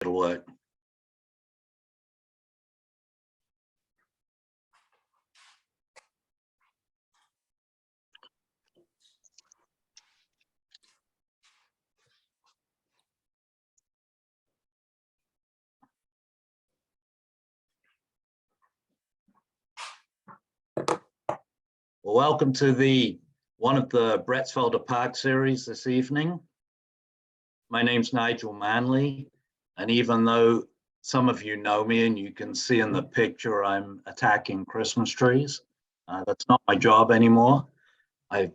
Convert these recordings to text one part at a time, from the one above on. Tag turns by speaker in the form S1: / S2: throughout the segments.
S1: it'll work. Well, welcome to one of the Brettsfelder Park series this evening. My name's Nigel Manley, and even though some of you know me and you can see in the picture I'm attacking Christmas trees, that's not my job anymore. I've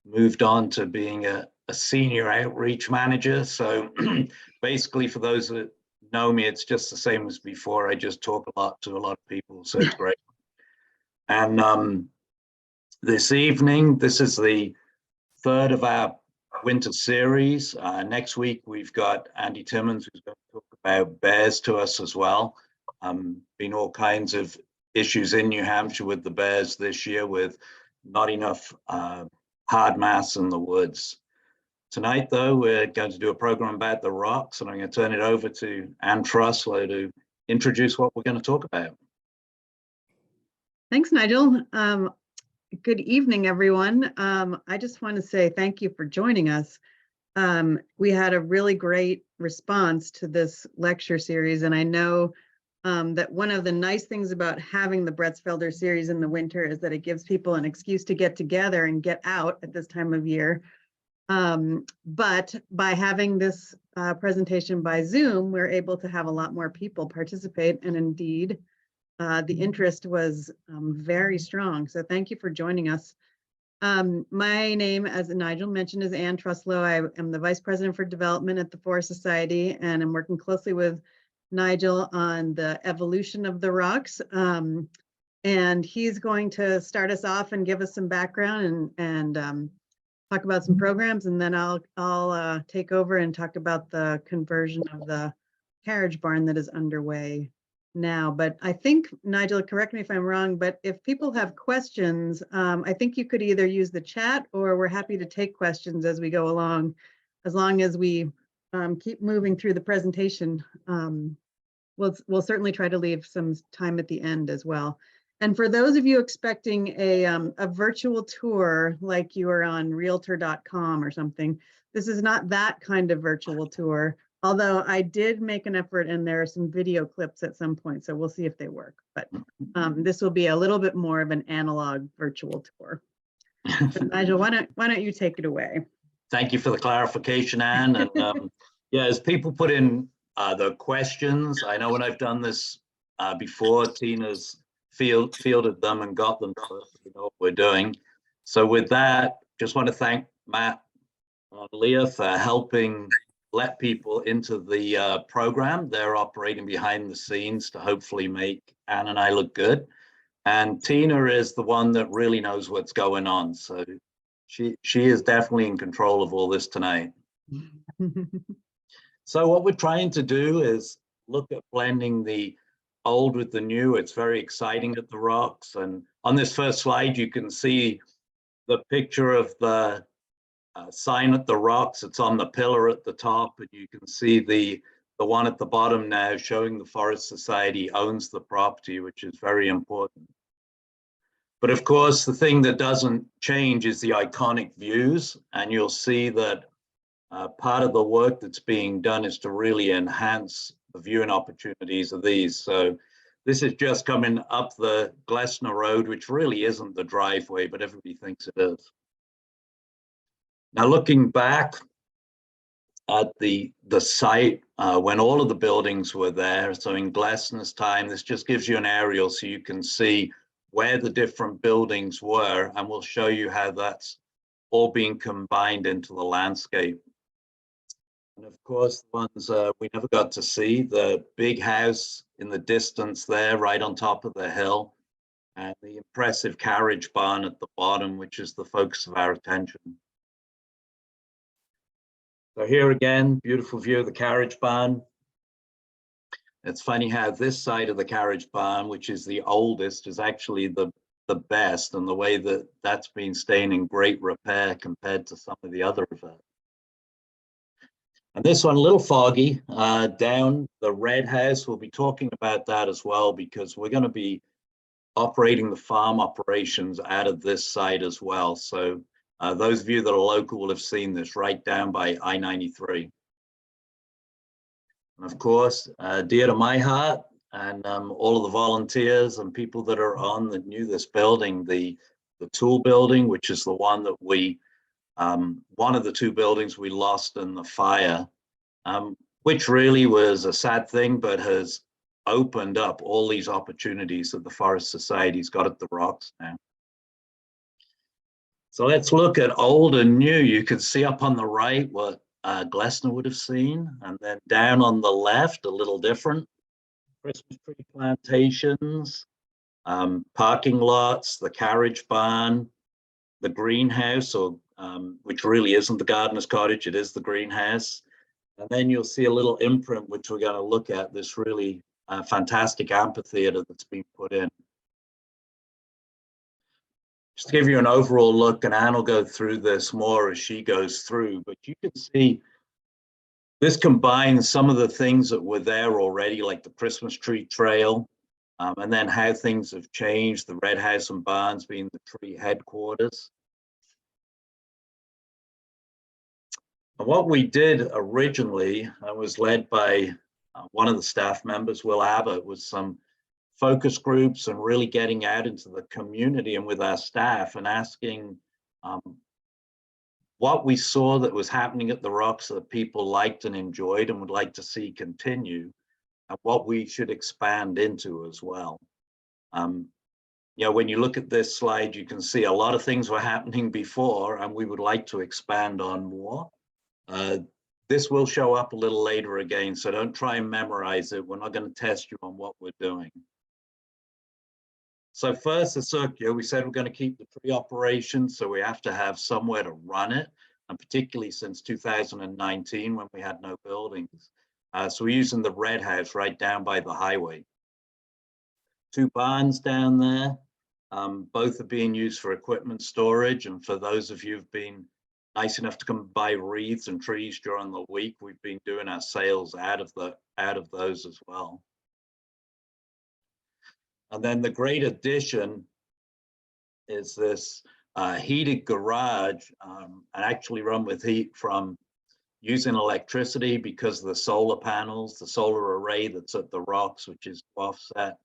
S1: moved on to being a senior outreach manager. So basically, for those that know me, it's just the same as before. I just talk a lot to a lot of people, so it's great. And this evening, this is the third of our winter series. Next week, we've got Andy Timmons, who's going to talk about bears to us as well. Been all kinds of issues in New Hampshire with the bears this year, with not enough hard mass in the woods. Tonight, though, we're going to do a program about the rocks, and I'm going to turn it over to Anne Truslow to introduce what we're going to talk about.
S2: Thanks, Nigel. Good evening, everyone. I just want to say thank you for joining us. We had a really great response to this lecture series, and I know that one of the nice things about having the Brettsfelder series in the winter is that it gives people an excuse to get together and get out at this time of year. But by having this presentation by Zoom, we're able to have a lot more people participate, and indeed, the interest was very strong. So thank you for joining us. My name, as Nigel mentioned, is Anne Truslow. I am the Vice President for Development at the Forest Society, and I'm working closely with Nigel on the evolution of the rocks. And he's going to start us off and give us some background and talk about some programs, and then I'll take over and talk about the conversion of the carriage barn that is underway now. But I think, Nigel, correct me if I'm wrong, but if people have questions, I think you could either use the chat, or we're happy to take questions as we go along, as long as we keep moving through the presentation. We'll certainly try to leave some time at the end as well. And for those of you expecting a virtual tour, like you are on realtor.com or something, this is not that kind of virtual tour. Although I did make an effort, and there are some video clips at some point, so we'll see if they work. But this will be a little bit more of an analog virtual tour. So Nigel, why don't you take it away?
S1: Thank you for the clarification, Anne. And yeah, as people put in the questions, I know when I've done this before, Tina's fielded them and got them, so we know what we're doing. So with that, just want to thank Matt and Leah for helping let people into the program. They're operating behind the scenes to hopefully make Anne and I look good. And Tina is the one that really knows what's going on. So she is definitely in control of all this tonight. So what we're trying to do is look at blending the old with the new. It's very exciting at the rocks. And on this first slide, you can see the picture of the sign at the rocks. It's on the pillar at the top, and you can see the one at the bottom now showing the Forest Society owns the property, which is very important. But of course, the thing that doesn't change is the iconic views, and you'll see that part of the work that's being done is to really enhance the viewing opportunities of these. So this is just coming up the Glessner Road, which really isn't the driveway, but everybody thinks it is. Now, looking back at the site when all of the buildings were there, so in Glessner's time, this just gives you an aerial so you can see where the different buildings were, and we'll show you how that's all being combined into the landscape. And of course, the ones we never got to see, the big house in the distance there, right on top of the hill, and the impressive carriage barn at the bottom, which is the focus of our attention. So here again, beautiful view of the carriage barn. It's funny how this side of the carriage barn, which is the oldest, is actually the best, and the way that that's been staying in great repair compared to some of the other of it. And this one a little foggy, down the red house. We'll be talking about that as well, because we're going to be operating the farm operations out of this site as well. So those of you that are local will have seen this right down by I-93. And of course, dear to my heart, and all of the volunteers and people that are on that knew this building, the tool building, which is the one that we, one of the two buildings we lost in the fire, which really was a sad thing, but has opened up all these opportunities that the Forest Society's got at the Rocks now. So let's look at old and new. You can see up on the right what Glessner would have seen, and then down on the left, a little different. Christmas tree plantations, parking lots, the carriage barn, the greenhouse, or which really isn't the gardener's cottage, it is the greenhouse. And then you'll see a little imprint, which we're going to look at, this really fantastic amphitheater that's been put in. Just to give you an overall look, and Anne will go through this more as she goes through, but you can see this combines some of the things that were there already, like the Christmas tree trail, and then how things have changed, the Red House and Barns being the tree headquarters. And what we did originally was led by one of the staff members, Will Abbott, was some focus groups and really getting out into the community and with our staff and asking what we saw that was happening at the Rocks that people liked and enjoyed and would like to see continue, and what we should expand into as well. You know, when you look at this slide, you can see a lot of things were happening before, and we would like to expand on more. This will show up a little later again, so don't try and memorize it. We're not going to test you on what we're doing. So first, the circular, we said we're going to keep the tree operation, so we have to have somewhere to run it, and particularly since 2019 when we had no buildings. So we're using the red house right down by the highway. Two barns down there, both are being used for equipment storage, and for those of you who've been nice enough to come buy wreaths and trees during the week, we've been doing our sales out of those as well. And then the great addition is this heated garage, and actually run with heat from using electricity because of the solar panels, the solar array that's at the Rocks, which is to offset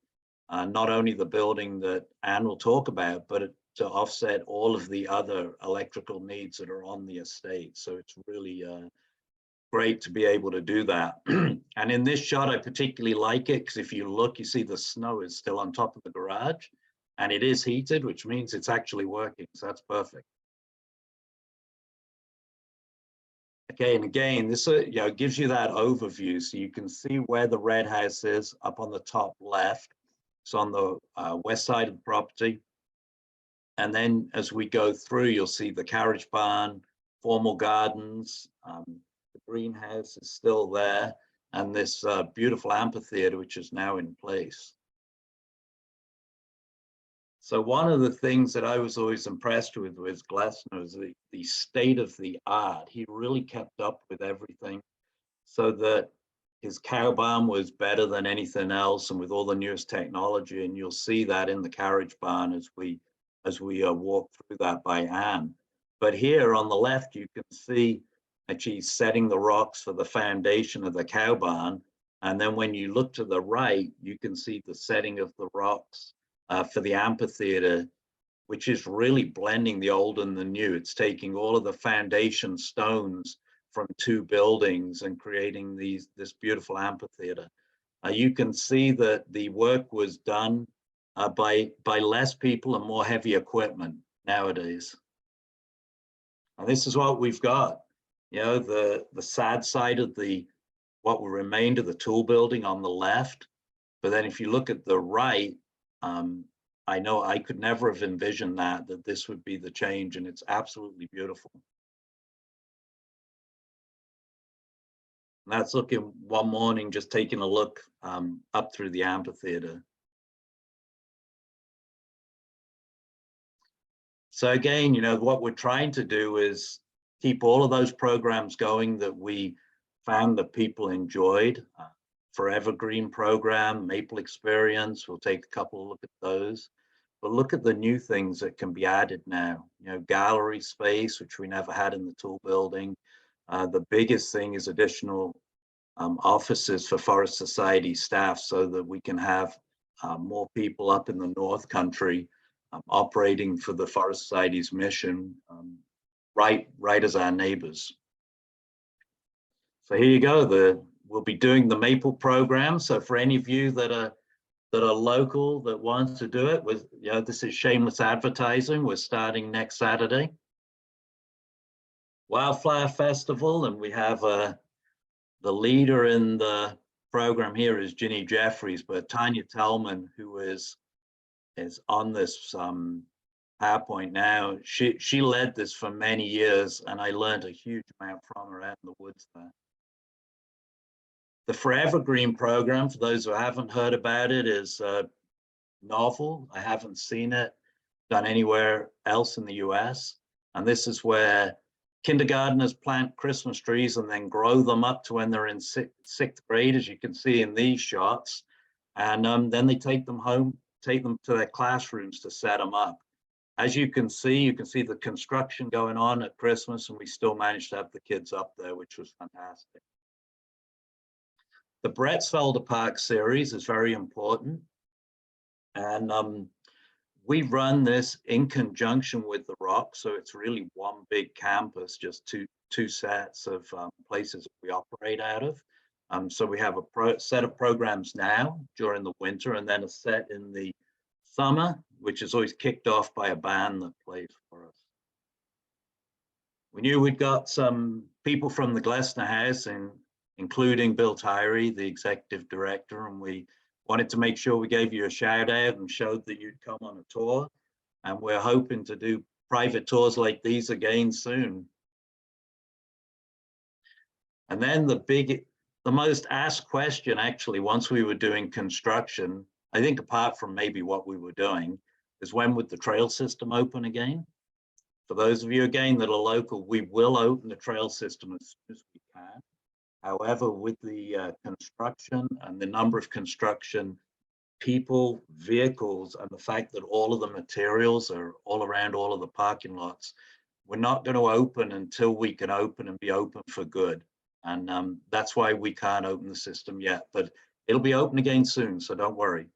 S1: not only the building that Anne will talk about, but to offset all of the other electrical needs that are on the estate. So it's really great to be able to do that. And in this shot, I particularly like it because if you look, you see the snow is still on top of the garage and it is heated, which means it's actually working. So that's perfect. Okay, and again, this gives you that overview. So you can see where the red house is up on the top left. It's on the west side of the property. And then as we go through, you'll see the carriage barn, formal gardens, the greenhouse is still there, and this beautiful amphitheater, which is now in place. So one of the things that I was always impressed with Glessner is the state of the art. He really kept up with everything so that his cow barn was better than anything else, and with all the newest technology, and you'll see that in the carriage barn as we walk through that by Anne. But here on the left, you can see actually setting the rocks for the foundation of the cow barn. And then when you look to the right, you can see the setting of the rocks for the amphitheater, which is really blending the old and the new. It's taking all of the foundation stones from two buildings and creating this beautiful amphitheater. You can see that the work was done by less people and more heavy equipment nowadays. And this is what we've got. You know, the sad side of what remained of the tool building on the left. But then if you look at the right, I know I could never have envisioned that this would be the change, and it's absolutely beautiful. And that's looking one morning, just taking a look up through the amphitheater. So again, what we're trying to do is keep all of those programs going that we found that people enjoyed. Forever Green program, Maple Experience, we'll take a couple of look at those. But look at the new things that can be added now. You know, gallery space, which we never had in the tool building. The biggest thing is additional offices for Forest Society staff so that we can have more people up in the North Country operating for the Forest Society's mission, right as our neighbors. So here you go. We'll be doing the Maple program. So for any of you that are local that wants to do it, this is shameless advertising. We're starting next Saturday. Wildflower Festival, and we have the leader in the program here is Ginny Jeffries, but Tanya Tellman, who is on this PowerPoint now, she led this for many years, and I learned a huge amount from her out in the woods there. The Forever Green program, for those who haven't heard about it, is novel. I haven't seen it done anywhere else in the US. And this is where kindergartners plant Christmas trees and then grow them up to when they're in sixth grade, as you can see in these shots. And then they take them home, take them to their classrooms to set them up. As you can see the construction going on at Christmas, and we still managed to have the kids up there, which was fantastic. The Brettsfelder Park series is very important. And we run this in conjunction with the Rock. So it's really one big campus, just two sets of places that we operate out of. So we have a set of programs now during the winter, and then a set in the summer, which is always kicked off by a band that plays for us. We knew we'd got some people from the Glessner House, including Bill Tyree, the executive director, and we wanted to make sure we gave you a shout out and showed that you'd come on a tour. And we're hoping to do private tours like these again soon. And then the most asked question, actually, once we were doing construction, I think apart from maybe what we were doing, is when would the trail system open again? For those of you again that are local, we will open the trail system as soon as we can. However, with the construction and the number of construction people, vehicles, and the fact that all of the materials are all around all of the parking lots, we're not going to open until we can open and be open for good. And that's why we can't open the system yet, but it'll be open again soon, so don't worry.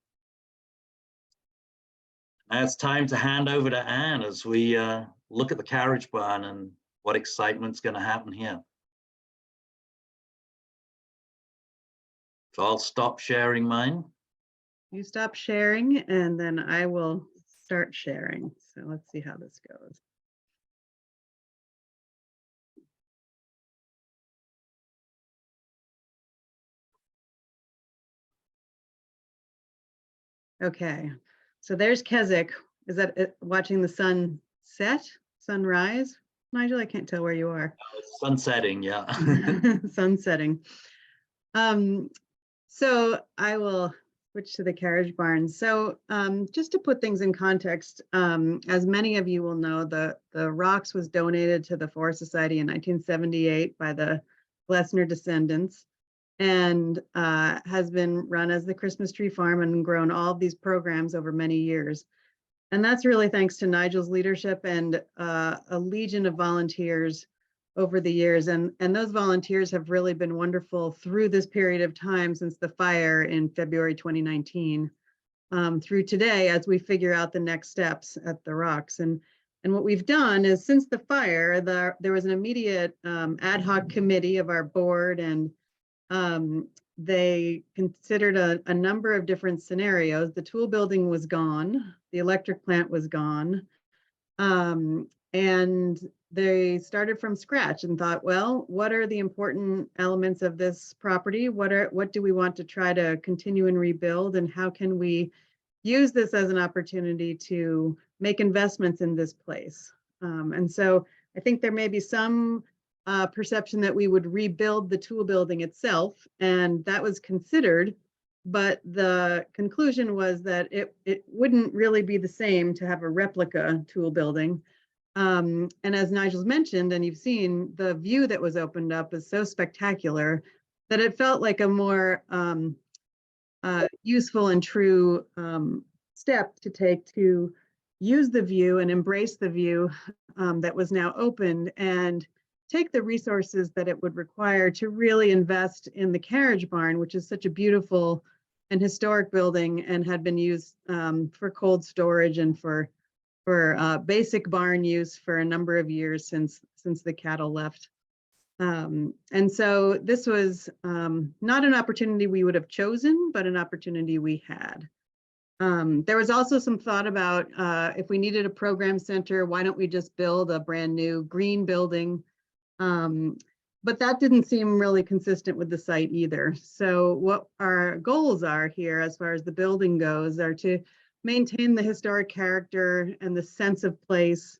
S1: Now it's time to hand over to Anne as we look at the Carriage Barn and what excitement's going to happen here. So I'll stop sharing mine.
S2: You stop sharing, and then I will start sharing. So let's see how this goes. Okay, so there's Keswick. Is that it, watching the sun set, sunrise? Nigel, I can't tell where you are.
S1: Sun setting, yeah.
S2: Sun setting. So I will switch to the Carriage Barn. So just to put things in context, as many of you will know, the Rocks was donated to the Forest Society in 1978 by the Glessner descendants, and has been run as the Christmas Tree Farm and grown all of these programs over many years. And that's really thanks to Nigel's leadership and a legion of volunteers over the years. And those volunteers have really been wonderful through this period of time since the fire in February 2019 through today, as we figure out the next steps at the Rocks. And what we've done is, since the fire, there was an immediate ad hoc committee of our board, and they considered a number of different scenarios. The tool building was gone, the electric plant was gone, and they started from scratch and thought, well, what are the important elements of this property? What do we want to try to continue and rebuild, and how can we use this as an opportunity to make investments in this place? And so I think there may be some perception that we would rebuild the tool building itself, and that was considered, but the conclusion was that it wouldn't really be the same to have a replica tool building. And as Nigel's mentioned, and you've seen, the view that was opened up is so spectacular that it felt like a more useful and true step to take to use the view and embrace the view that was now opened, and take the resources that it would require to really invest in the Carriage Barn, which is such a beautiful and historic building and had been used for cold storage and for basic barn use for a number of years since the cattle left. And so this was not an opportunity we would have chosen, but an opportunity we had. There was also some thought about if we needed a program center, why don't we just build a brand new green building? But that didn't seem really consistent with the site either. So what our goals are here, as far as the building goes, are to maintain the historic character and the sense of place.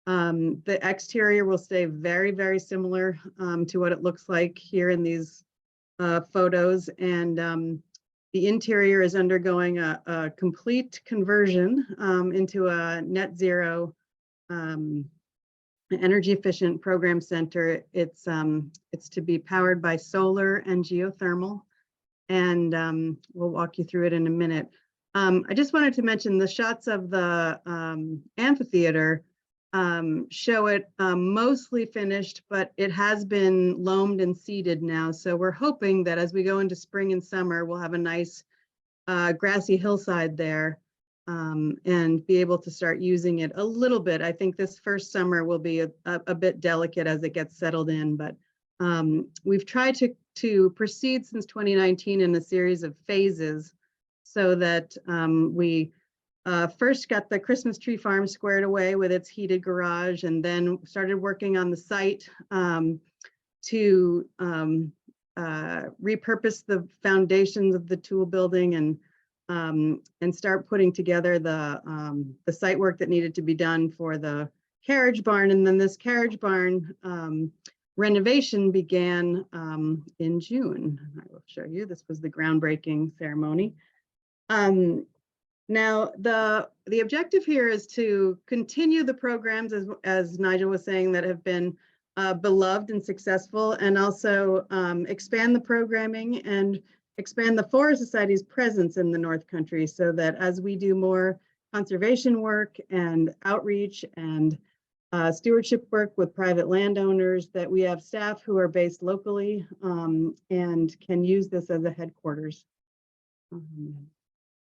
S2: The exterior will stay very, very similar to what it looks like here in these photos. And the interior is undergoing a complete conversion into a net zero energy efficient program center. It's to be powered by solar and geothermal. And we'll walk you through it in a minute. I just wanted to mention the shots of the amphitheater show it mostly finished, but it has been loamed and seeded now. So we're hoping that as we go into spring and summer, we'll have a nice grassy hillside there and be able to start using it a little bit. I think this first summer will be a bit delicate as it gets settled in, but we've tried to proceed since 2019 in a series of phases, so that we first got the Christmas tree farm squared away with its heated garage, and then started working on the site to repurpose the foundations of the tool building and start putting together the site work that needed to be done for the carriage barn. And then this carriage barn renovation began in June. I will show you. This was the groundbreaking ceremony. Now, the objective here is to continue the programs, as Nigel was saying, that have been beloved and successful, and also expand the programming and expand the Forest Society's presence in the North Country, so that as we do more conservation work and outreach and stewardship work with private landowners, that we have staff who are based locally and can use this as a headquarters.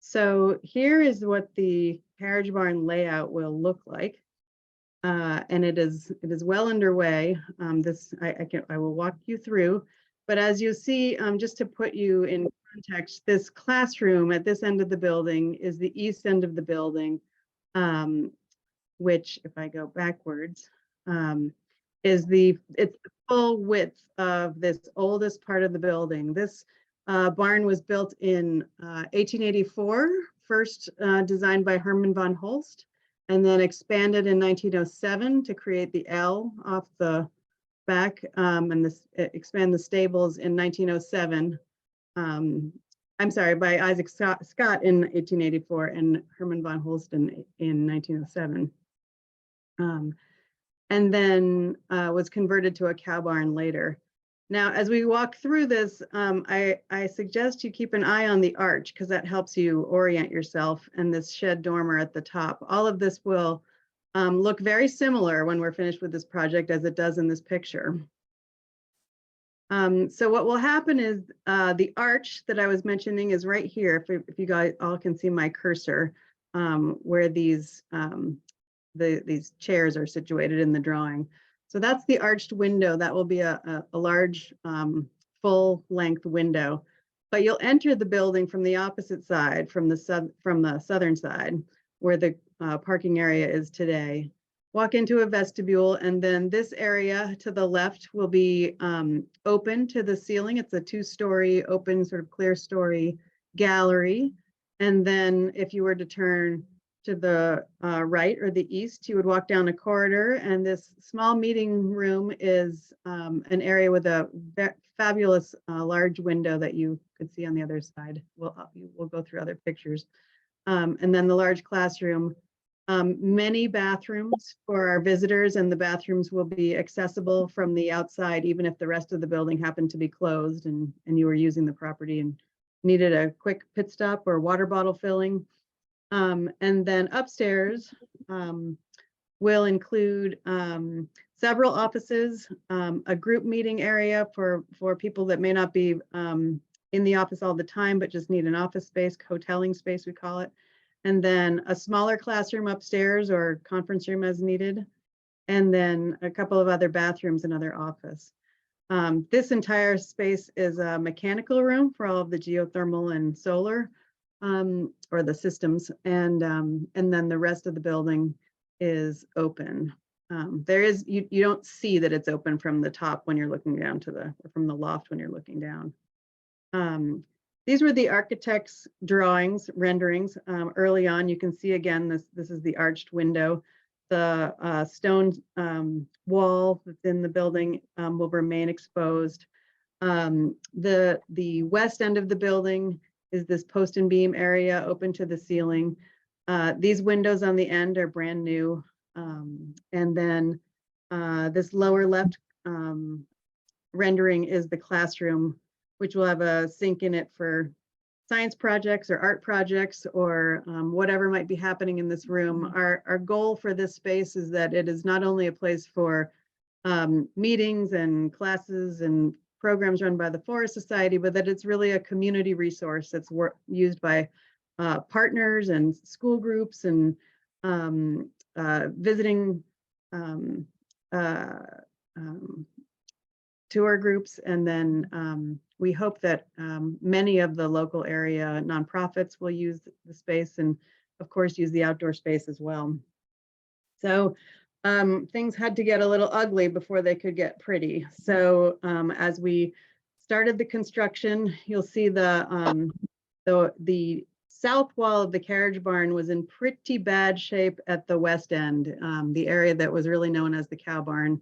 S2: So here is what the carriage barn layout will look like, and it is well underway. I will walk you through, but as you see, just to put you in context, this classroom at this end of the building is the east end of the building, which, if I go backwards, it's the full width of this oldest part of the building. This barn was built in 1884, first designed by Herman von Holst, and then expanded in 1907 to create the L off the back and expand the stables in 1907. I'm sorry, by Isaac Scott in 1884 and Herman von Holst in 1907. And then was converted to a cow barn later. Now, as we walk through this, I suggest you keep an eye on the arch, because that helps you orient yourself, and this shed dormer at the top. All of this will look very similar when we're finished with this project as it does in this picture. So what will happen is the arch that I was mentioning is right here, if you guys all can see my cursor, where these chairs are situated in the drawing. So that's the arched window. That will be a large full-length window. But you'll enter the building from the opposite side, from the southern side, where the parking area is today. Walk into a vestibule, and then this area to the left will be open to the ceiling. It's a two-story open, sort of clear story gallery. And then if you were to turn to the right or the east, you would walk down a corridor, and this small meeting room is an area with a fabulous large window that you could see on the other side. We'll go through other pictures. And then the large classroom Many bathrooms for our visitors, and the bathrooms will be accessible from the outside, even if the rest of the building happened to be closed and you were using the property and needed a quick pit stop or water bottle filling. And then upstairs will include several offices, a group meeting area for people that may not be in the office all the time, but just need an office space, hoteling space, we call it. And then a smaller classroom upstairs or conference room as needed. And then a couple of other bathrooms and other office. This entire space is a mechanical room for all of the geothermal and solar or the systems. And then the rest of the building is open. There is, you don't see that it's open from the top when you're looking down to or from the loft when you're looking down. These were the architect's drawings, renderings. Early on, you can see again, this is the arched window. The stone wall within the building will remain exposed. The west end of the building is this post and beam area open to the ceiling. These windows on the end are brand new. And then this lower left rendering is the classroom, which will have a sink in it for science projects or art projects or whatever might be happening in this room. Our goal for this space is that it is not only a place for meetings and classes and programs run by the Forest Society, but that it's really a community resource that's used by partners and school groups and visiting tour groups. And then we hope that many of the local area nonprofits will use the space and of course use the outdoor space as well. So things had to get a little ugly before they could get pretty. So as we started the construction, you'll see the south wall of the carriage barn was in pretty bad shape at the west end, the area that was really known as the cow barn.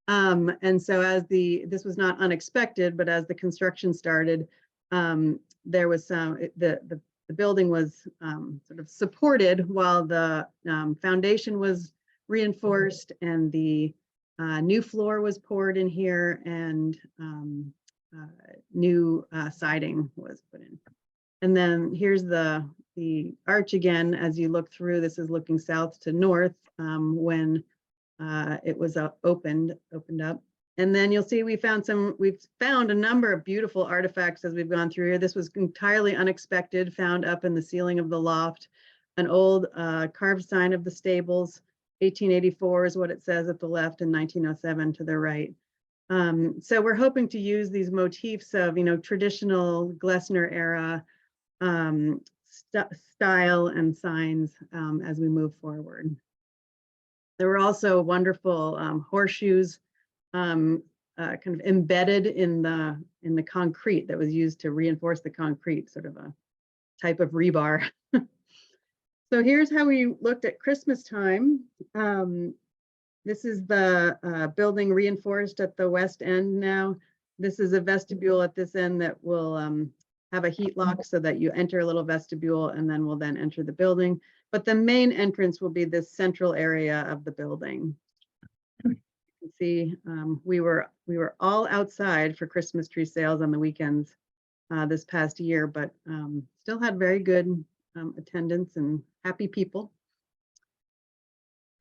S2: And so as this was not unexpected, but as the construction started, there was the building was sort of supported while the foundation was reinforced and the new floor was poured in here and new siding was put in. And then here's the arch again. As you look through, this is looking south to north when it was opened up. And then you'll see we've found a number of beautiful artifacts as we've gone through here. This was entirely unexpected, found up in the ceiling of the loft, an old carved sign of the stables. 1884 is what it says at the left and 1907 to the right. So we're hoping to use these motifs of, traditional Glessner era style and signs as we move forward. There were also wonderful horseshoes kind of embedded in the concrete that was used to reinforce the concrete, sort of a type of rebar. So here's how we looked at Christmas time. This is the building reinforced at the west end now. This is a vestibule at this end that will have a heat lock so that you enter a little vestibule and then will then enter the building. But the main entrance will be this central area of the building. You can see we were all outside for Christmas tree sales on the weekends this past year, but still had very good attendance and happy people.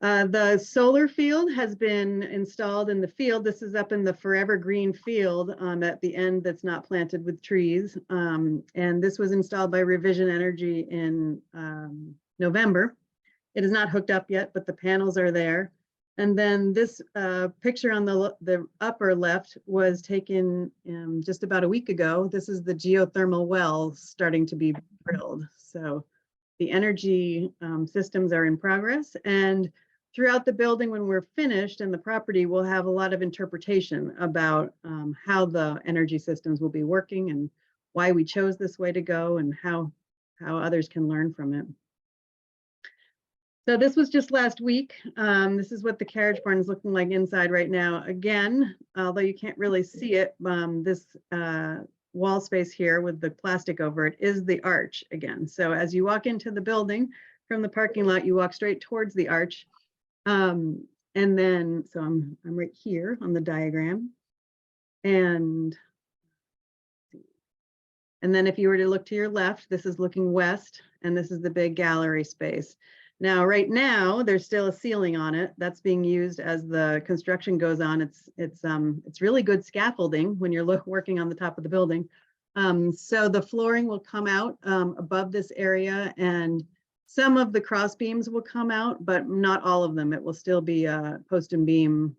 S2: The solar field has been installed in the field. This is up in the forever green field at the end that's not planted with trees. And this was installed by Revision Energy in November. It is not hooked up yet, but the panels are there. And then this picture on the upper left was taken just about a week ago. This is the geothermal well starting to be drilled. So the energy systems are in progress, and throughout the building when we're finished and the property will have a lot of interpretation about how the energy systems will be working and why we chose this way to go and how others can learn from it. So this was just last week. This is what the carriage barn is looking like inside right now. Again, although you can't really see it, this wall space here with the plastic over it is the arch again. So as you walk into the building, from the parking lot, you walk straight towards the arch. And then, so I'm right here on the diagram. And then if you were to look to your left, this is looking west, and this is the big gallery space. Now, right now, there's still a ceiling on it. That's being used as the construction goes on. It's really good scaffolding when you're working on the top of the building. So the flooring will come out above this area, and some of the cross beams will come out, but not all of them. It will still be a post and beam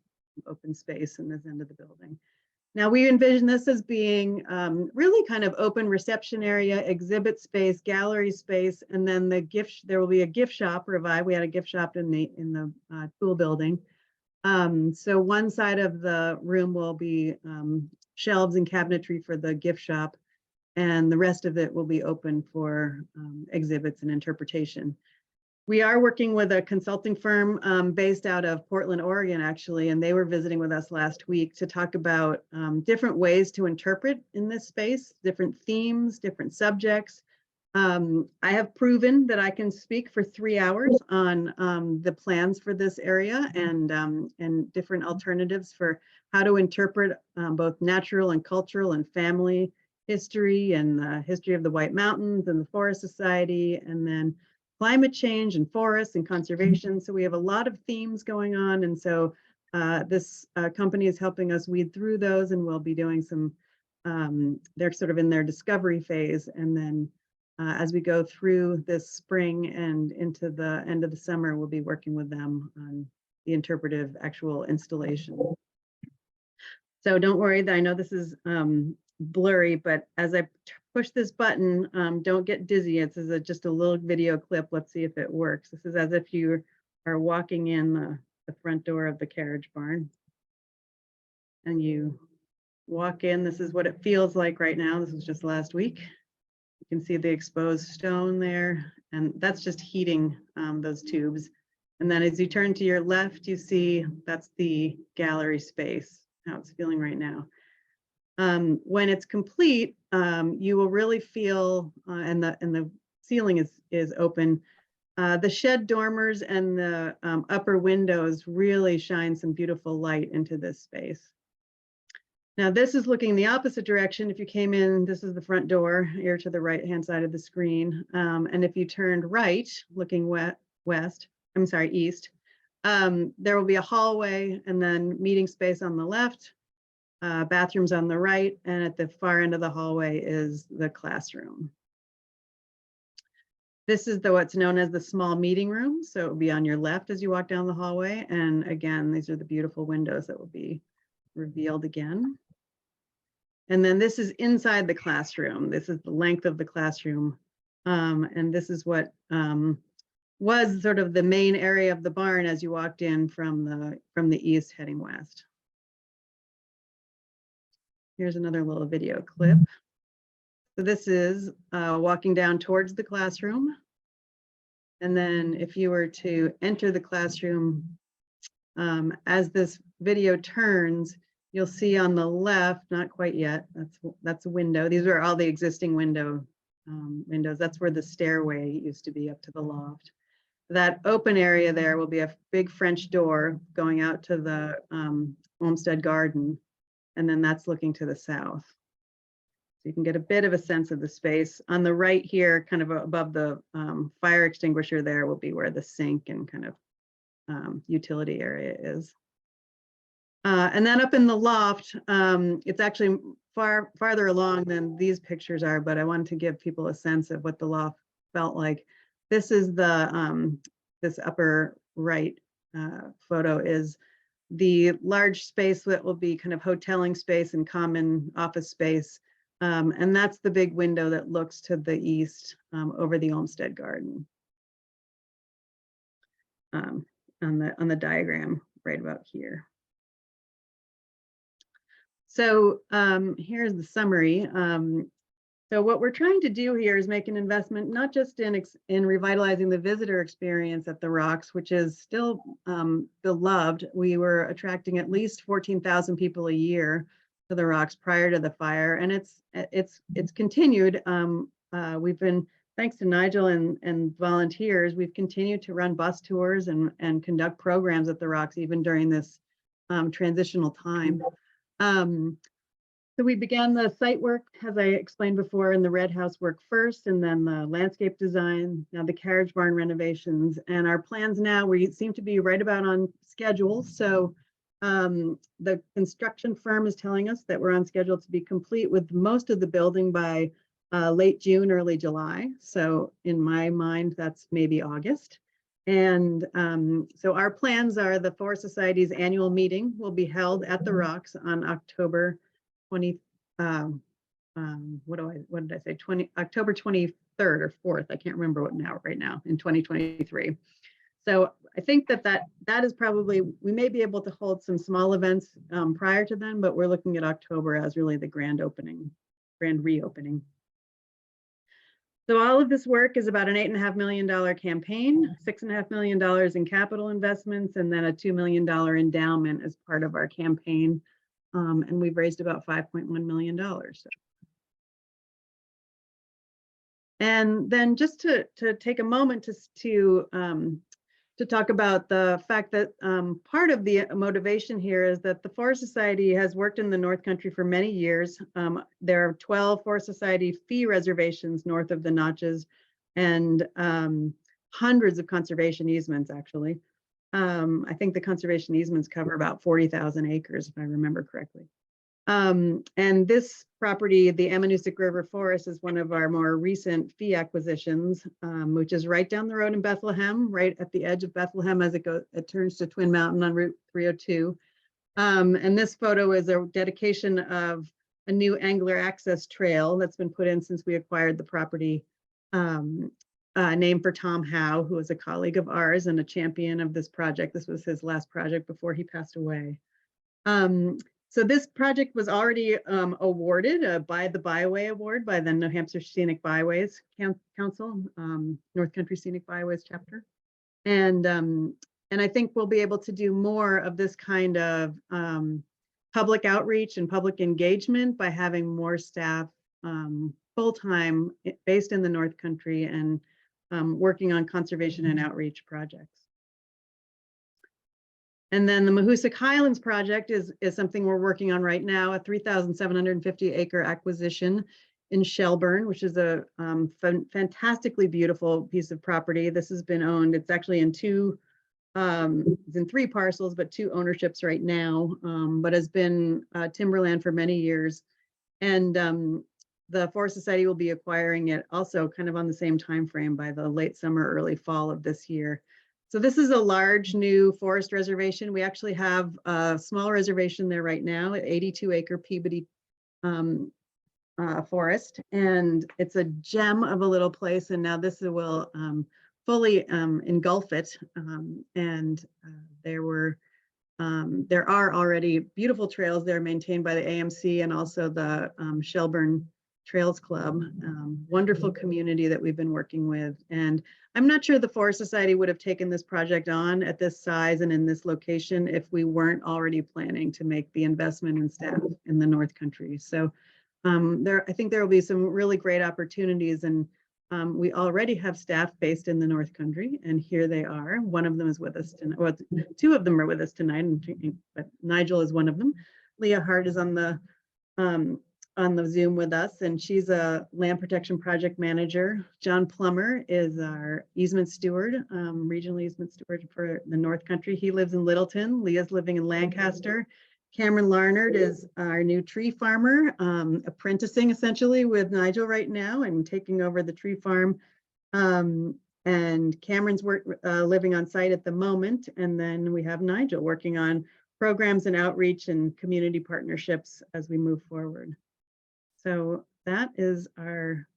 S2: open space in this end of the building. Now we envision this as being really kind of open reception area, exhibit space, gallery space, and then there will be a gift shop. Revive. We had a gift shop in the school building. So one side of the room will be shelves and cabinetry for the gift shop, and the rest of it will be open for exhibits and interpretation. We are working with a consulting firm based out of Portland, Oregon, actually, and they were visiting with us last week to talk about different ways to interpret in this space, different themes, different subjects. I have proven that I can speak for 3 hours on the plans for this area and different alternatives for how to interpret both natural and cultural and family history and the history of the White Mountains and the Forest Society, and then climate change and forests and conservation. So we have a lot of themes going on. And so this company is helping us weed through those, and we'll be doing some, they're sort of in their discovery phase. And then as we go through this spring and into the end of the summer, we'll be working with them on the interpretive actual installation. So don't worry, I know this is blurry, but as I push this button, don't get dizzy. It's just a little video clip. Let's see if it works. This is as if you are walking in the front door of the Carriage Barn. And you walk in. This is what it feels like right now. This was just last week. You can see the exposed stone there, and that's just heating those tubes. And then as you turn to your left, you see that's the gallery space, how it's feeling right now. When it's complete, you will really feel, and the ceiling is open. The shed dormers and the upper windows really shine some beautiful light into this space. Now this is looking the opposite direction. If you came in, this is the front door here to the right-hand side of the screen. And if you turned right, looking east, there will be a hallway and then meeting space on the left. Bathrooms on the right, and at the far end of the hallway is the classroom. This is what's known as the small meeting room. So it will be on your left as you walk down the hallway. And again, these are the beautiful windows that will be revealed again. And then this is inside the classroom. This is the length of the classroom. And this is what was sort of the main area of the barn as you walked in from the east heading west. Here's another little video clip. So this is walking down towards the classroom. And then if you were to enter the classroom, as this video turns, you'll see on the left, not quite yet, that's a window. These are all the existing windows. That's where the stairway used to be up to the loft. That open area there will be a big French door going out to the Olmsted Garden. And then that's looking to the south. So you can get a bit of a sense of the space. On the right here, kind of above the fire extinguisher there will be where the sink and kind of utility area is. And then up in the loft, it's actually farther along than these pictures are, but I wanted to give people a sense of what the loft felt like. This is the, this upper right photo is the large space that will be kind of hoteling space and common office space. And that's the big window that looks to the east over the Olmsted Garden on the diagram right about here. So here's the summary. So what we're trying to do here is make an investment, not just in revitalizing the visitor experience at the Rocks, which is still beloved. We were attracting at least 14,000 people a year to the Rocks prior to the fire, and it's continued. We've been thanks to Nigel and volunteers, we've continued to run bus tours and conduct programs at the Rocks even during this transitional time. So we began the site work, as I explained before, in the Red House work first, and then the landscape design, now the Carriage Barn renovations. And our plans now, we seem to be right about on schedule. So the construction firm is telling us that we're on schedule to be complete with most of the building by late June, early July. So in my mind, that's maybe August. And so our plans are the Forest Society's annual meeting will be held at the Rocks on October 20, what did I say? October 23rd or 4th. I can't remember what now, right now in 2023. So I think that is probably, we may be able to hold some small events prior to then, but we're looking at October as really the grand reopening. So all of this work is about an $8.5 million campaign, $6.5 million in capital investments, and then a $2 million endowment as part of our campaign. And we've raised about $5.1 million. And then just to take a moment to talk about the fact that part of the motivation here is that the Forest Society has worked in the North Country for many years. There are 12 Forest Society fee reservations north of the Notches and hundreds of conservation easements, actually. I think the conservation easements cover about 40,000 acres, if I remember correctly. And this property, the Ammonoosuc River Forest, is one of our more recent fee acquisitions, which is right down the road in Bethlehem, right at the edge of Bethlehem as it turns to Twin Mountain on Route 302. And this photo is a dedication of a new angler access trail that's been put in since we acquired the property, named for Tom Howe, who is a colleague of ours and a champion of this project. This was his last project before he passed away. So this project was already awarded a By the Byway Award by the New Hampshire Scenic Byways Council, North Country Scenic Byways chapter. And I think we'll be able to do more of this kind of public outreach and public engagement by having more staff full-time based in the North Country and working on conservation and outreach projects. And then the Mahoosuc Highlands project is something we're working on right now, a 3,750 acre acquisition in Shelburne, which is a fantastically beautiful piece of property. This has been owned, it's actually in it's in 3 parcels, but 2 ownerships right now, but has been timberland for many years. And the Forest Society will be acquiring it also kind of on the same time frame by the late summer, early fall of this year. So this is a large new forest reservation. We actually have a small reservation there right now at 82 acre Peabody forest. And it's a gem of a little place. And now this will fully engulf it. There are already beautiful trails there maintained by the AMC and also the Shelburne Trails Club, wonderful community that we've been working with. And I'm not sure the Forest Society would have taken this project on at this size and in this location if we weren't already planning to make the investment in staff in the North Country. So I think there will be some really great opportunities, and we already have staff based in the North Country, and here they are. One of them is with us tonight. Well, 2 of them are with us tonight, but Nigel is one of them. Leah Hart is on the Zoom with us, and she's a land protection project manager. John Plummer is our easement steward, regional easement steward for the North Country. He lives in Littleton. Leah's living in Lancaster. Cameron Larnard is our new tree farmer, apprenticing essentially with Nigel right now and taking over the tree farm. And Cameron's living on site at the moment. And then we have Nigel working on programs and outreach and community partnerships as we move forward. So that is our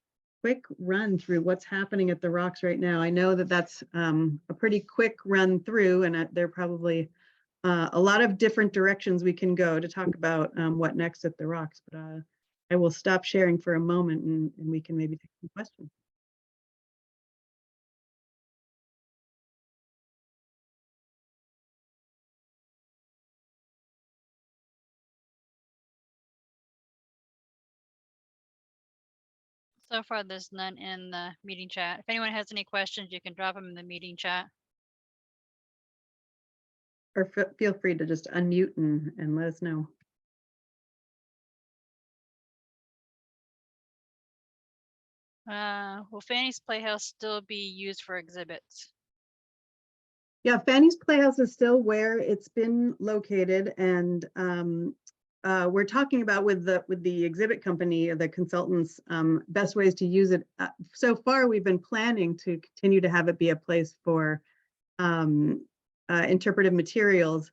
S2: quick run through what's happening at the Rocks right now. I know that that's a pretty quick run through, and there are probably a lot of different directions we can go to talk about what next at the Rocks, but I will stop sharing for a moment and we can maybe take some questions.
S3: So far, there's none in the meeting chat. If anyone has any questions, you can drop them in the meeting chat.
S2: Or feel free to just unmute and let us know.
S3: Will Fanny's Playhouse still be used for exhibits?
S2: Yeah, Fanny's Playhouse is still where it's been located, and we're talking about with the exhibit company, the consultants, best ways to use it. So far, we've been planning to continue to have it be a place for interpretive materials,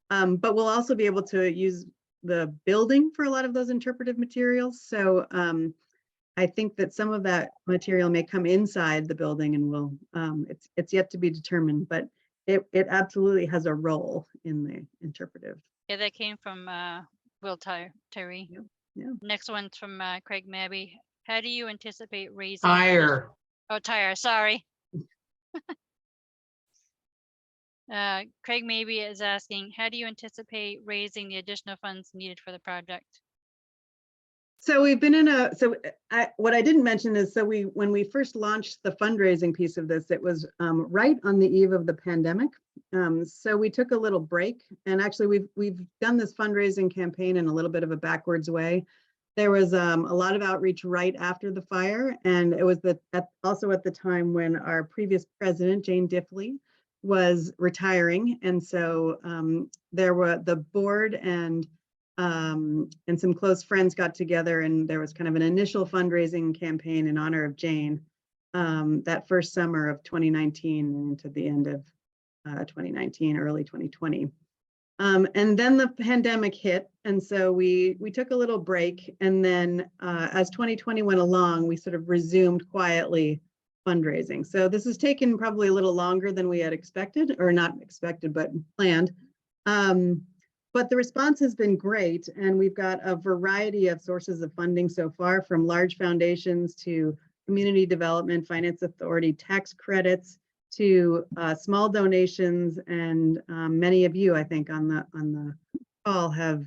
S2: but we'll also be able to use the building for a lot of those interpretive materials. So I think that some of that material may come inside the building, and will it's yet to be determined, but it absolutely has a role in the interpretive.
S3: Yeah, that came from Will Tyree.
S2: Yeah.
S3: Next one's from Craig Mabby. How do you anticipate raising?
S4: Tire.
S3: Oh, tire. Sorry. Craig Mabby is asking, how do you anticipate raising the additional funds needed for the project?
S2: So we've been in what I didn't mention is, when we first launched the fundraising piece of this, it was right on the eve of the pandemic. So we took a little break, and actually we've done this fundraising campaign in a little bit of a backwards way. There was a lot of outreach right after the fire, and it was also at the time when our previous president, Jane Diffley, was retiring. And so there were the board and some close friends got together, and there was kind of an initial fundraising campaign in honor of Jane that first summer of 2019 into the end of 2019, early 2020. And then the pandemic hit, and so we took a little break, and then as 2020 went along, we sort of resumed quietly fundraising. So this has taken probably a little longer than we had expected, or not expected, but planned. But the response has been great, and we've got a variety of sources of funding so far, from large foundations to community development, finance authority, tax credits, to small donations, and many of you, I think, on the call have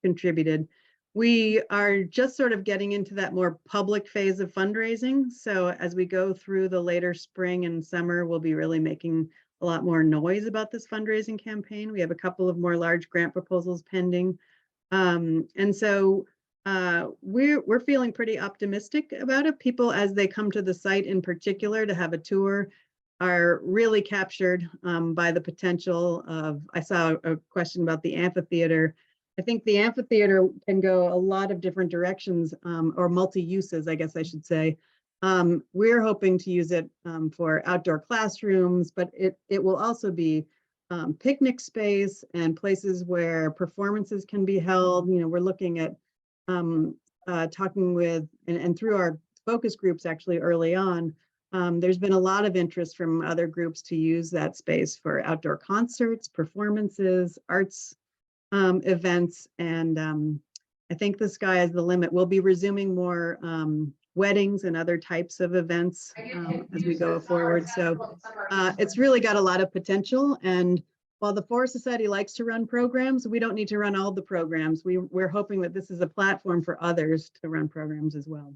S2: contributed. We are just sort of getting into that more public phase of fundraising. So as we go through the later spring and summer, we'll be really making a lot more noise about this fundraising campaign. We have a couple of more large grant proposals pending. And so we're feeling pretty optimistic about it. People, as they come to the site in particular to have a tour, are really captured by the potential of, I saw a question about the amphitheater. I think the amphitheater can go a lot of different directions, or multi-uses, I guess I should say. We're hoping to use it for outdoor classrooms, but it will also be picnic space and places where performances can be held. You know, we're looking at talking with, and through our focus groups actually early on, there's been a lot of interest from other groups to use that space for outdoor concerts, performances, arts events, and I think the sky is the limit. We'll be resuming more weddings and other types of events as we go forward. So it's really got a lot of potential. And while the Forest Society likes to run programs, we don't need to run all the programs. We're hoping that this is a platform for others to run programs as well.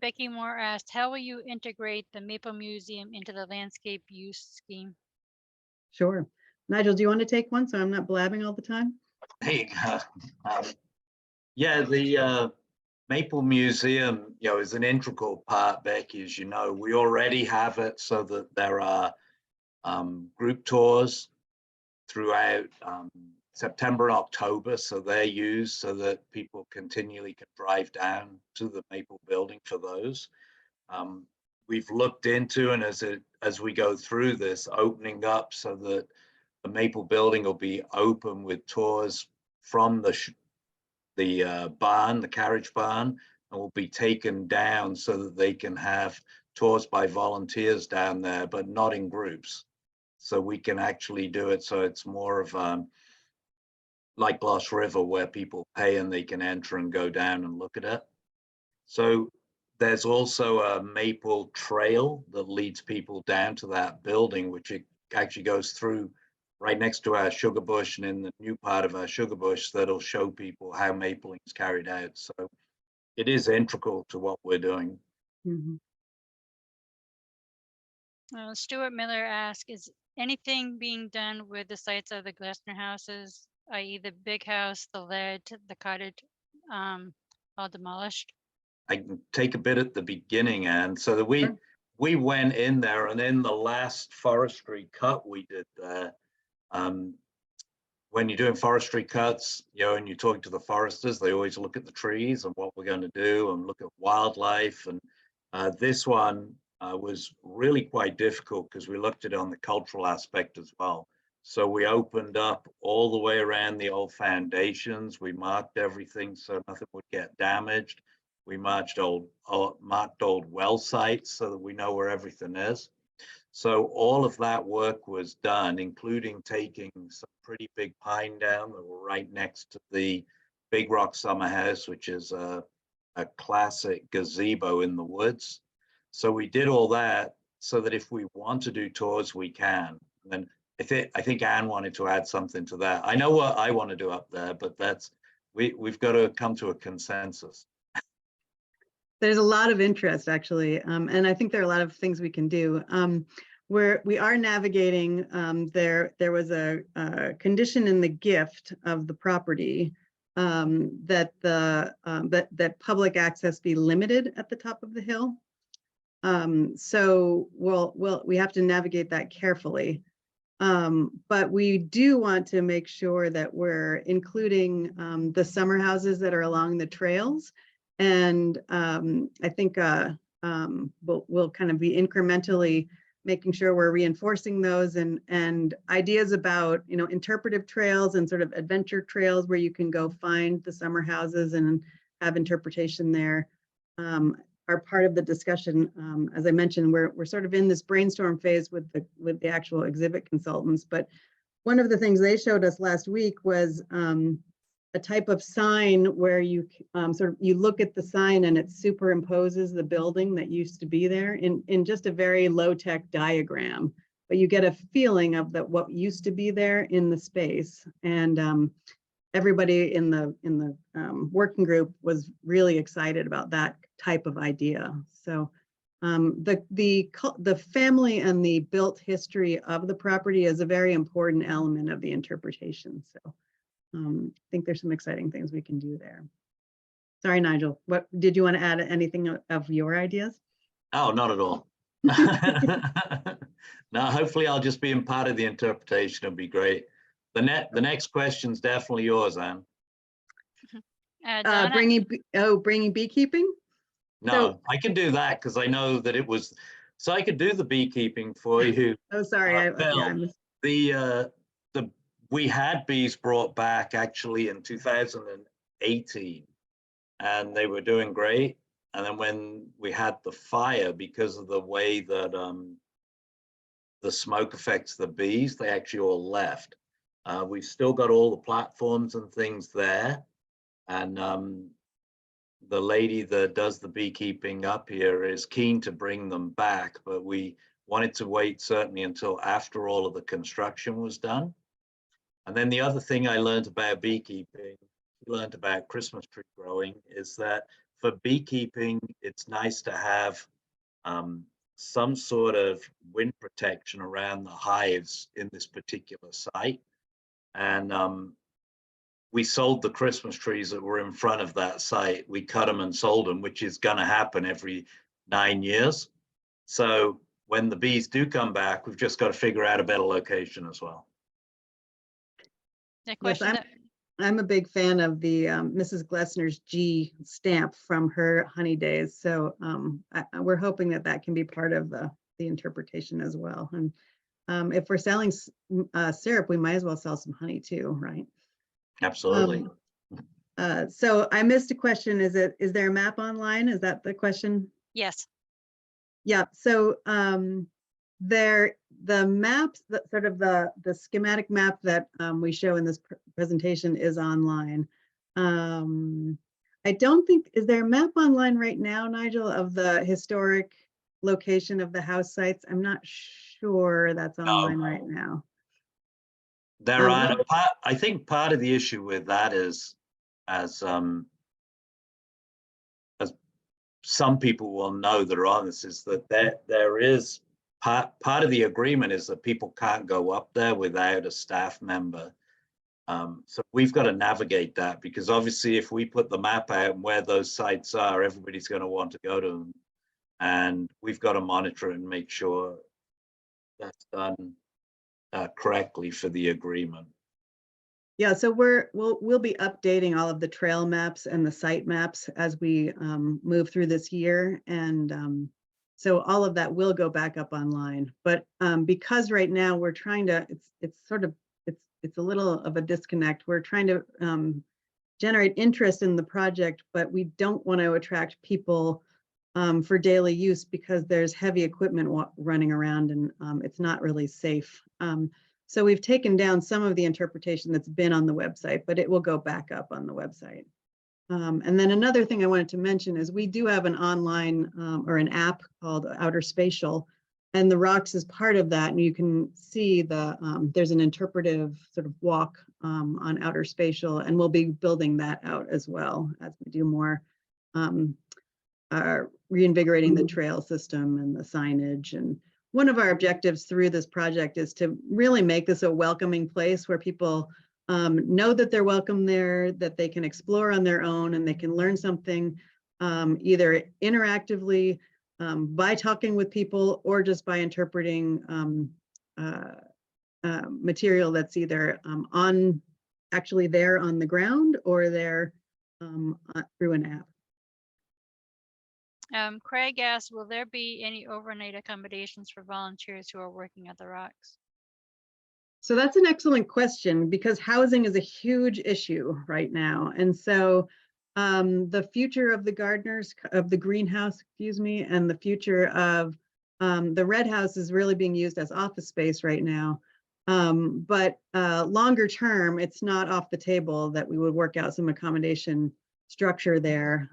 S3: Becky Moore asked, how will you integrate the Maple Museum into the landscape use scheme?
S2: Sure. Nigel, do you want to take one so I'm not blabbing all the time?
S1: Hey, yeah, the Maple Museum, is an integral part, Becky, as you know. We already have it so that there are group tours throughout September and October, so they're used so that people continually can drive down to the Maple building for those. We've looked into, and as we go through this, opening up so that the Maple building will be open with tours from the barn, the Carriage Barn, and will be taken down so that they can have tours by volunteers down there, but not in groups. So we can actually do it so it's more of like Lost River, where people pay and they can enter and go down and look at it. So there's also a Maple trail that leads people down to that building, which it actually goes through right next to our sugar bush, and in the new part of our sugar bush that'll show people how mapling is carried out. So it is integral to what we're doing.
S2: Mhm.
S3: Stuart Miller asks, is anything being done with the sites of the Glessner houses, i.e. the big house, the lead, the cottage, all demolished?
S1: I can take a bit at the beginning, and so that we went in there, and in the last forestry cut we did there, when you're doing forestry cuts, you know, and you're talking to the foresters, they always look at the trees and what we're going to do and look at wildlife. And this one was really quite difficult because we looked at it on the cultural aspect as well. So we opened up all the way around the old foundations. We marked everything so nothing would get damaged. We marked old well sites so that we know where everything is. So all of that work was done, including taking some pretty big pine down that were right next to the Big Rock Summer House, which is a classic gazebo in the woods. So we did all that so that if we want to do tours, we can. And then I think Anne wanted to add something to that. I know what I want to do up there, but we've got to come to a consensus.
S2: There's a lot of interest, actually, and I think there are a lot of things we can do. We are navigating. There was a condition in the gift of the property that public access be limited at the top of the hill. So we have to navigate that carefully. But we do want to make sure that we're including the summer houses that are along the trails. And I think we'll kind of be incrementally making sure we're reinforcing those, and ideas about, you know, interpretive trails and sort of adventure trails where you can go find the summer houses and have interpretation there are part of the discussion. As I mentioned, we're sort of in this brainstorm phase with the actual exhibit consultants. But one of the things they showed us last week was a type of sign where you you look at the sign and it superimposes the building that used to be there in just a very low-tech diagram, but you get a feeling of what used to be there in the space. And everybody in the working group was really excited about that type of idea. So the family and the built history of the property is a very important element of the interpretation. So I think there's some exciting things we can do there. Sorry, Nigel, what did you want to add? Anything of your ideas?
S1: Oh, not at all. No, hopefully I'll just be in part of the interpretation. It'll be great. The next question's definitely yours, Anne.
S2: Bringing beekeeping?
S1: No, I can do that because I know that it was, so I could do the beekeeping for you.
S2: Oh, sorry.
S1: We had bees brought back actually in 2018 and they were doing great. And then when we had the fire, because of the way that the smoke affects the bees, they actually all left. We've still got all the platforms and things there. And the lady that does the beekeeping up here is keen to bring them back, but we wanted to wait certainly until after all of the construction was done. And then the other thing I learned about beekeeping, learned about Christmas tree growing, is that for beekeeping, it's nice to have some sort of wind protection around the hives in this particular site. And we sold the Christmas trees that were in front of that site. We cut them and sold them, which is going to happen every 9 years. So when the bees do come back, we've just got to figure out a better location as well.
S2: Yes, I'm a big fan of the Mrs. Glessner's G stamp from her honey days. So we're hoping that can be part of the interpretation as well. And if we're selling syrup, we might as well sell some honey too, right?
S1: Absolutely.
S2: So I missed a question. Is there a map online? Is that the question?
S3: Yes.
S2: Yeah. So the maps, that sort of the schematic map that we show in this presentation is online. I don't think, is there a map online right now, Nigel, of the historic location of the house sites? I'm not sure that's online right now.
S1: There are, I think part of the issue with that is, as some people will know that are on this, is that there is part of the agreement is that people can't go up there without a staff member. So we've got to navigate that, because obviously if we put the map out and where those sites are, everybody's going to want to go to them. And we've got to monitor and make sure that's done correctly for the agreement.
S2: Yeah, so we'll be updating all of the trail maps and the site maps as we move through this year, and so all of that will go back up online. But because right now we're trying to, it's a little of a disconnect. We're trying to generate interest in the project, but we don't want to attract people for daily use because there's heavy equipment running around, and it's not really safe. So we've taken down some of the interpretation that's been on the website, but it will go back up on the website. And then another thing I wanted to mention is we do have an online or an app called Outer Spatial, and the rocks is part of that. And you can see there's an interpretive sort of walk on Outer Spatial, and we'll be building that out as well as we do more reinvigorating the trail system and the signage. And one of our objectives through this project is to really make this a welcoming place where people know that they're welcome there, that they can explore on their own, and they can learn something either interactively by talking with people, or just by interpreting material that's either actually there on the ground, or there through an app.
S3: Craig asked, will there be any overnight accommodations for volunteers who are working at the rocks?
S2: So that's an excellent question, because housing is a huge issue right now. And so the future of the gardeners, of the greenhouse, excuse me, and the future of the red house is really being used as office space right now. But longer term, it's not off the table that we would work out some accommodation structure there.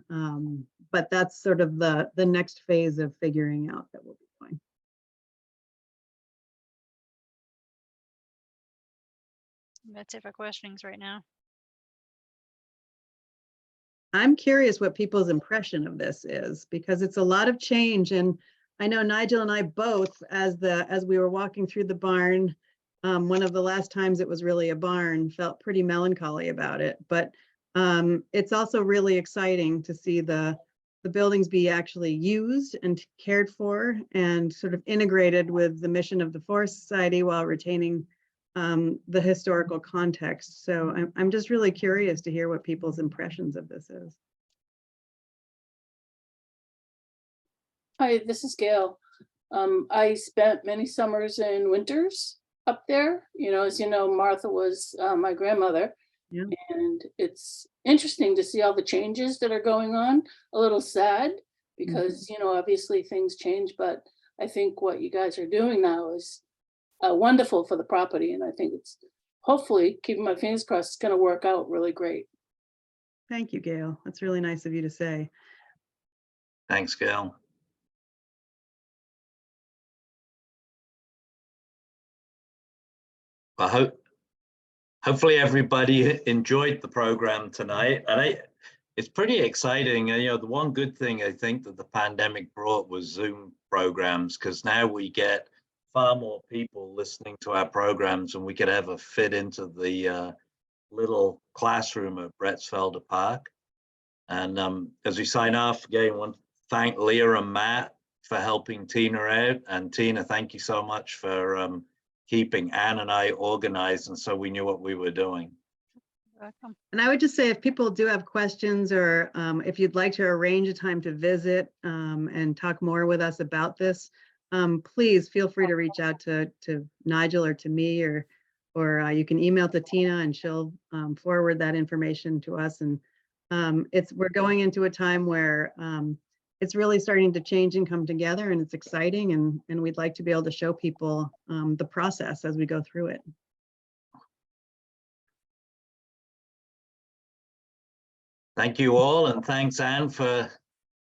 S2: But that's sort of the next phase of figuring out that we'll be doing.
S3: That's it for questions right now.
S2: I'm curious what people's impression of this is, because it's a lot of change. And I know Nigel and I both, as we were walking through the barn, one of the last times it was really a barn, felt pretty melancholy about it. But it's also really exciting to see the buildings be actually used and cared for and sort of integrated with the mission of the Forest Society while retaining the historical context. So I'm just really curious to hear what people's impressions of this is.
S4: Hi, this is Gail. I spent many summers and winters up there. You know, as you know, Martha was my grandmother.
S2: Yeah.
S4: And it's interesting to see all the changes that are going on. A little sad because, you know, obviously things change, but I think what you guys are doing now is wonderful for the property. And I think it's, hopefully, keeping my fingers crossed, it's going to work out really great.
S2: Thank you, Gail. That's really nice of you to say.
S1: Thanks, Gail. Well, hopefully everybody enjoyed the program tonight. And it's pretty exciting. You know, the one good thing I think that the pandemic brought was Zoom programs, because now we get far more people listening to our programs than we could ever fit into the little classroom at Brettsfelder Park. And as we sign off, again, I want to thank Leah and Matt for helping Tina out. And Tina, thank you so much for keeping Anne and I organized, and so we knew what we were doing.
S3: Welcome.
S2: And I would just say, if people do have questions, or if you'd like to arrange a time to visit and talk more with us about this, please feel free to reach out to Nigel or to me, or you can email to Tina and she'll forward that information to us. And we're going into a time where it's really starting to change and come together, and it's exciting, and we'd like to be able to show people the process as we go through it.
S1: Thank you all, and thanks, Anne, for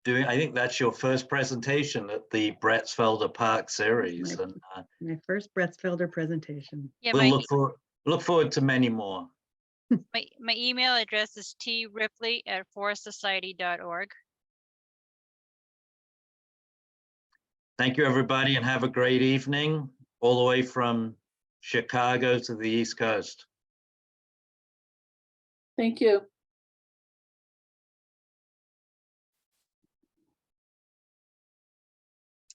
S1: doing, I think that's your first presentation at the Brettsfelder Park series.
S2: My first Brettsfelder presentation.
S3: Yeah,
S1: We'll look forward to many more.
S3: my email address is tripley@forestsociety.org.
S1: Thank you, everybody, and have a great evening, all the way from Chicago to the East Coast.
S4: Thank you.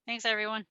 S3: Thanks, everyone.